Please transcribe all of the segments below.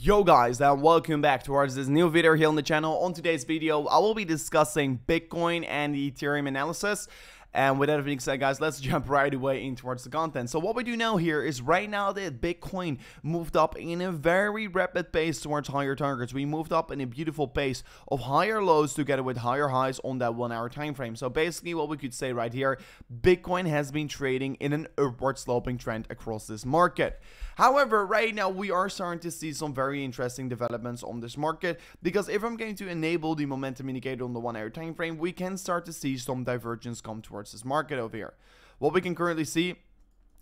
Yo guys, and welcome back towards this new video here on the channel. On today's video, I will be discussing Bitcoin and the Ethereum analysis. And with that being said, guys, let's jump right away in towards the content. So what we do know here is right now that Bitcoin moved up in a very rapid pace towards higher targets. We moved up in a beautiful pace of higher lows together with higher highs on that 1 hour time frame. So basically what we could say right here, Bitcoin has been trading in an upward sloping trend across this market. However, right now we are starting to see some very interesting developments on this market, because if I'm going to enable the momentum indicator on the 1 hour time frame, we can start to see some divergence come towards this market over here. What we can currently see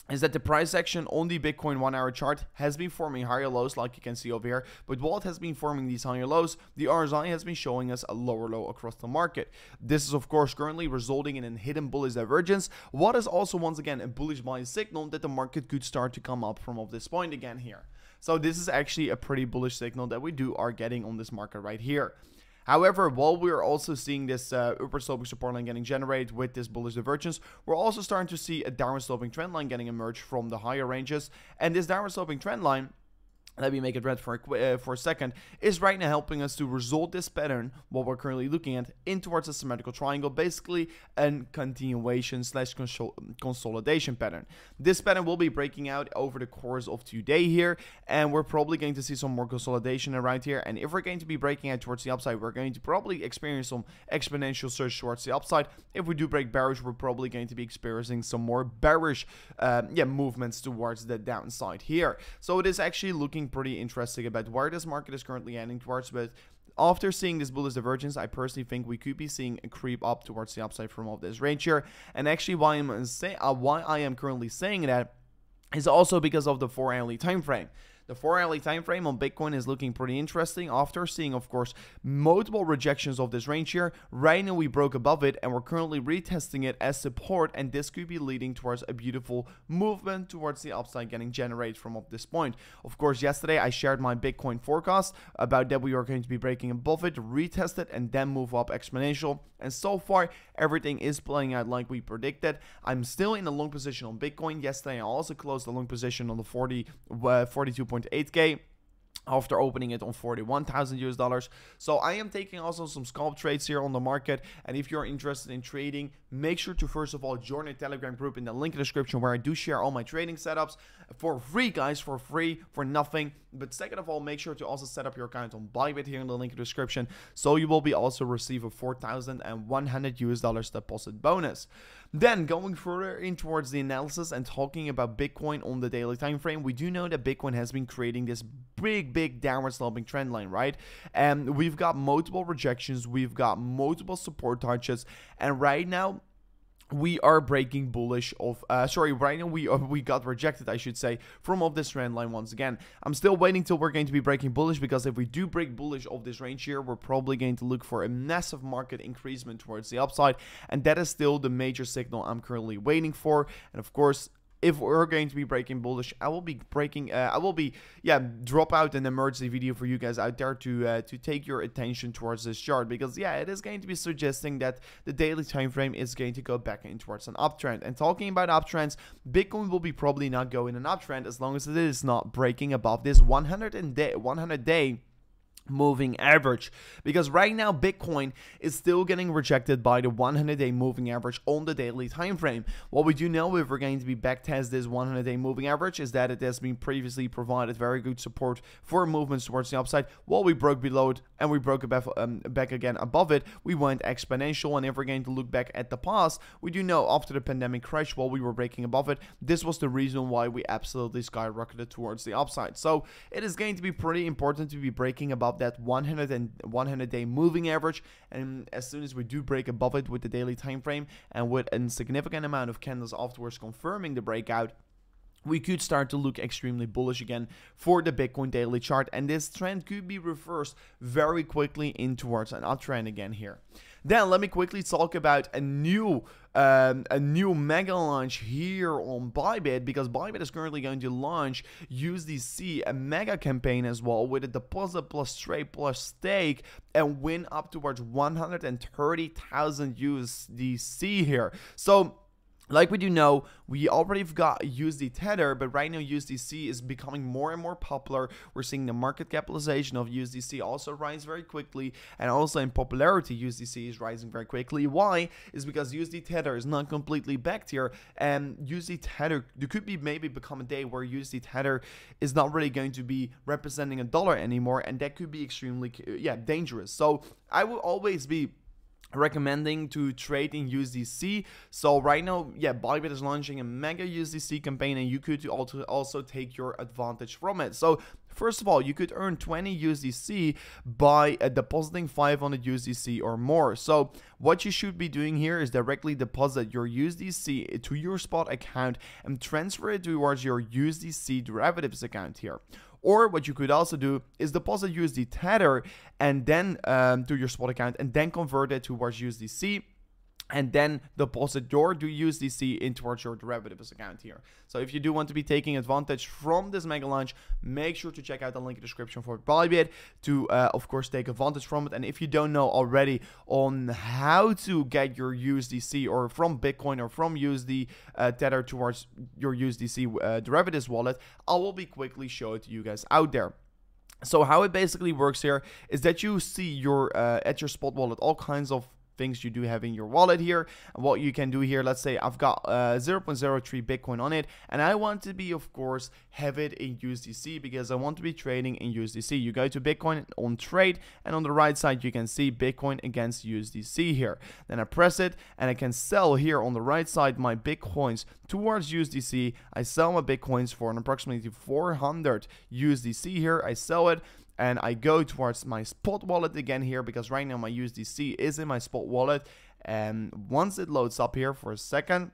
is that the price action on the Bitcoin 1 hour chart has been forming higher lows, like you can see over here. But while it has been forming these higher lows, the RSI has been showing us a lower low across the market. This is of course currently resulting in a hidden bullish divergence, what is also once again a bullish buying signal that the market could start to come up from this point again here. So this is actually a pretty bullish signal that we are getting on this market right here. However, while we're also seeing this upward sloping support line getting generated with this bullish divergence, we're also starting to see a downward sloping trend line getting emerged from the higher ranges. And this downward sloping trend line, let me make it red for a second, is right now helping us to resolve this pattern, what we're currently looking at, in towards a symmetrical triangle, basically a continuation slash consolidation pattern. This pattern will be breaking out over the course of today here, and we're probably going to see some more consolidation around here. And if we're going to be breaking out towards the upside, we're going to probably experience some exponential surge towards the upside. If we do break bearish, we're probably going to be experiencing some more bearish movements towards the downside here. So it is actually looking pretty interesting about where this market is currently heading towards. But after seeing this bullish divergence, I personally think we could be seeing a creep up towards the upside from all this range here. And actually why I am currently saying that is also because of the 4-hourly time frame. The 4-hourly time frame on Bitcoin is looking pretty interesting after seeing, of course, multiple rejections of this range here. Right now we broke above it and we're currently retesting it as support, and this could be leading towards a beautiful movement towards the upside getting generated from up this point. Of course, yesterday I shared my Bitcoin forecast about that we are going to be breaking above it, retest it, and then move up exponential. And so far, everything is playing out like we predicted. I'm still in a long position on Bitcoin. Yesterday I also closed a long position on the 42.8k after opening it on 41,000 US dollars. So I am taking also some scalp trades here on the market. And if you're interested in trading, make sure to first of all join a Telegram group in the link in the description, where I do share all my trading setups for free, guys, for free, for nothing. But second of all, make sure to also set up your account on BYBIT here in the link in the description, so you will be also receive a 4,100 US dollars deposit bonus. Then going further in towards the analysis and talking about Bitcoin on the daily time frame, we do know that Bitcoin has been creating this big downward sloping trend line, right? And we've got multiple rejections, we've got multiple support touches, and right now we are breaking bullish of right now we got rejected, I should say, from of this trend line once again. I'm still waiting till we're going to be breaking bullish, because if we do break bullish of this range here, we're probably going to look for a massive market increasement towards the upside, and that is still the major signal I'm currently waiting for. And of course, if we're going to be breaking bullish, I will be drop out an emergency video for you guys out there to take your attention towards this chart, because it is going to be suggesting that the daily time frame is going to go back in towards an uptrend. And talking about uptrends, Bitcoin will be probably not going an uptrend as long as it is not breaking above this 100-day moving average, because right now Bitcoin is still getting rejected by the 100-day moving average on the daily time frame. What we do know, if we're going to be backtest this 100-day moving average, is that it has been previously provided very good support for movements towards the upside. While we broke below it and we broke back again above it, we went exponential. And if we're going to look back at the past, we do know after the pandemic crash, while we were breaking above it, this was the reason why we absolutely skyrocketed towards the upside. So it is going to be pretty important to be breaking above that 100-day moving average, and as soon as we do break above it with the daily time frame and with a significant amount of candles afterwards confirming the breakout, we could start to look extremely bullish again for the Bitcoin daily chart, and this trend could be reversed very quickly in towards an uptrend again here. Then let me quickly talk about a new mega launch here on BYBIT, because BYBIT is currently going to launch USDC, a mega campaign as well, with a deposit plus trade plus stake, and win up towards 130,000 USDC here. So Like we do know, we already have got USD Tether, but right now USDC is becoming more and more popular. We're seeing the market capitalization of USDC also rise very quickly, and also in popularity USDC is rising very quickly. Why? Is because USD Tether is not completely backed here, and USD Tether, there could be maybe become a day where USD Tether is not really going to be representing a dollar anymore, and that could be extremely dangerous. So I will always be recommending to trade in USDC. So right now, BYBIT is launching a mega USDC campaign, and you could also take your advantage from it. So first of all, you could earn 20 USDC by depositing 500 USDC or more. So what you should be doing here is directly deposit your USDC to your spot account and transfer it towards your USDC derivatives account here. Or what you could also do is deposit USD Tether and then to your spot account, and then convert it towards USDC, and then deposit your USDC in towards your derivatives account here. So if you do want to be taking advantage from this mega launch, make sure to check out the link in the description for BYBIT to of course take advantage from it. And if you don't know already on how to get your USDC or from Bitcoin or from USD Tether towards your USDC derivatives wallet, I will be quickly show it to you guys out there. So how it basically works here is that you see your at your spot wallet all kinds of things you do have in your wallet here. And what you can do here, let's say I've got 0.03 Bitcoin on it, and I want to be, of course, have it in USDC because I want to be trading in USDC. You go to Bitcoin on trade, and on the right side you can see Bitcoin against USDC here. Then I press it, and I can sell here on the right side my Bitcoins towards USDC. I sell my Bitcoins for an approximately 400 USDC here. I sell it, and I go towards my spot wallet again here, because right now my USDC is in my spot wallet. And once it loads up here for a second,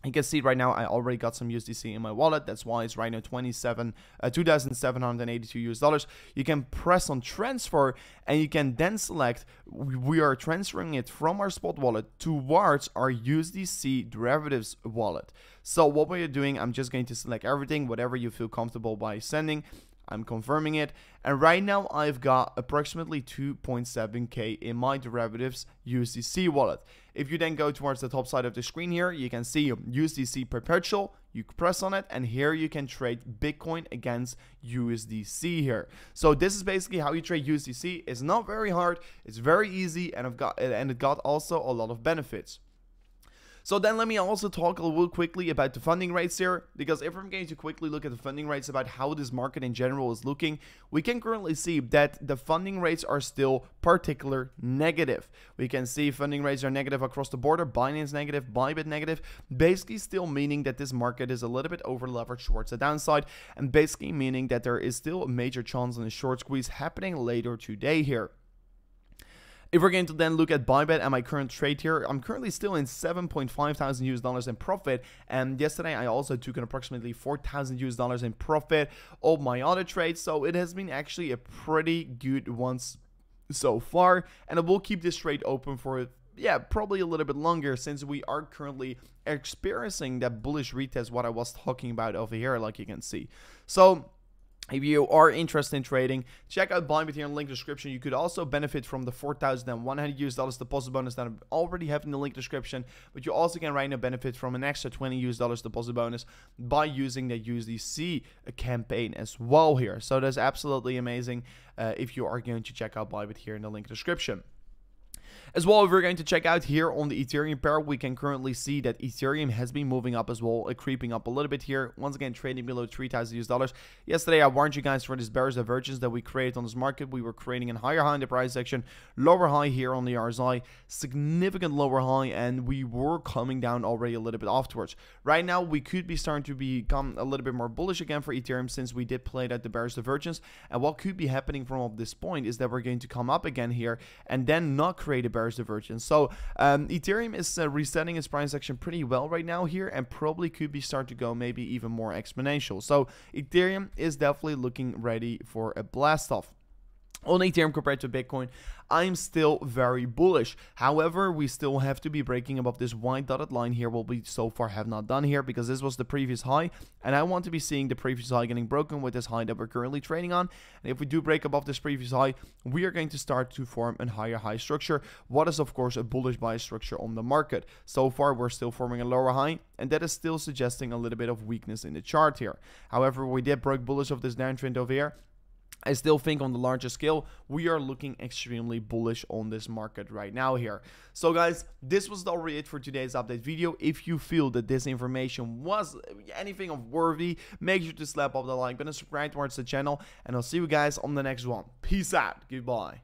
you can see right now I already got some USDC in my wallet. That's why it's right now $2,782. You can press on transfer, and you can then select we are transferring it from our spot wallet towards our USDC derivatives wallet. So what we're doing, I'm just going to select everything, whatever you feel comfortable by sending. I'm confirming it, and right now I've got approximately 2.7k in my derivatives USDC wallet. If you then go towards the top side of the screen here, you can see USDC perpetual. You press on it, and here you can trade Bitcoin against USDC here. So this is basically how you trade USDC. It's not very hard, it's very easy, and it got also a lot of benefits. So then let me also talk a little quickly about the funding rates here, because if I'm going to quickly look at the funding rates about how this market in general is looking, we can currently see that the funding rates are still particular negative. We can see funding rates are negative across the board. Binance negative, BYBIT negative, basically still meaning that this market is a little bit over leveraged towards the downside, and basically meaning that there is still a major chance on a short squeeze happening later today here. If we're going to then look at BYBIT and my current trade here, I'm currently still in $7,500 in profit, and yesterday I also took an approximately $4,000 in profit of my other trades, so it has been actually a pretty good one so far, and I will keep this trade open for probably a little bit longer, since we are currently experiencing that bullish retest what I was talking about over here, like you can see. So if you are interested in trading, check out BYBIT here in the link description. You could also benefit from the $4,100 deposit bonus that I already have in the link description, but you also can right now benefit from an extra $20 deposit bonus by using the USDC campaign as well here. So that's absolutely amazing if you are going to check out BYBIT here in the link description. As well, if we're going to check out here on the Ethereum pair, we can currently see that Ethereum has been moving up as well, creeping up a little bit here. Once again, trading below $3,000. Yesterday, I warned you guys for this bearish divergence that we created on this market. We were creating a higher high in the price section, lower high here on the RSI, significant lower high, and we were coming down already a little bit afterwards. Right now, we could be starting to become a little bit more bullish again for Ethereum, since we did play that the bearish divergence. And what could be happening from this point is that we're going to come up again here and then not create a bearish divergence. So Ethereum is resetting its price action pretty well right now here, and probably could be start to go maybe even more exponential. So Ethereum is definitely looking ready for a blast off. On Ethereum compared to Bitcoin, I'm still very bullish. However, we still have to be breaking above this white dotted line here, what we so far have not done here, because this was the previous high, and I want to be seeing the previous high getting broken with this high that we're currently trading on. And if we do break above this previous high, we are going to start to form a higher high structure, what is of course a bullish buy structure on the market. So far, we're still forming a lower high, and that is still suggesting a little bit of weakness in the chart here. However, we did break bullish of this downtrend over here. I still think on the larger scale, we are looking extremely bullish on this market right now here. So guys, this was already it for today's update video. If you feel that this information was anything of worthy, make sure to slap up the like button, subscribe towards the channel, and I'll see you guys on the next one. Peace out. Goodbye.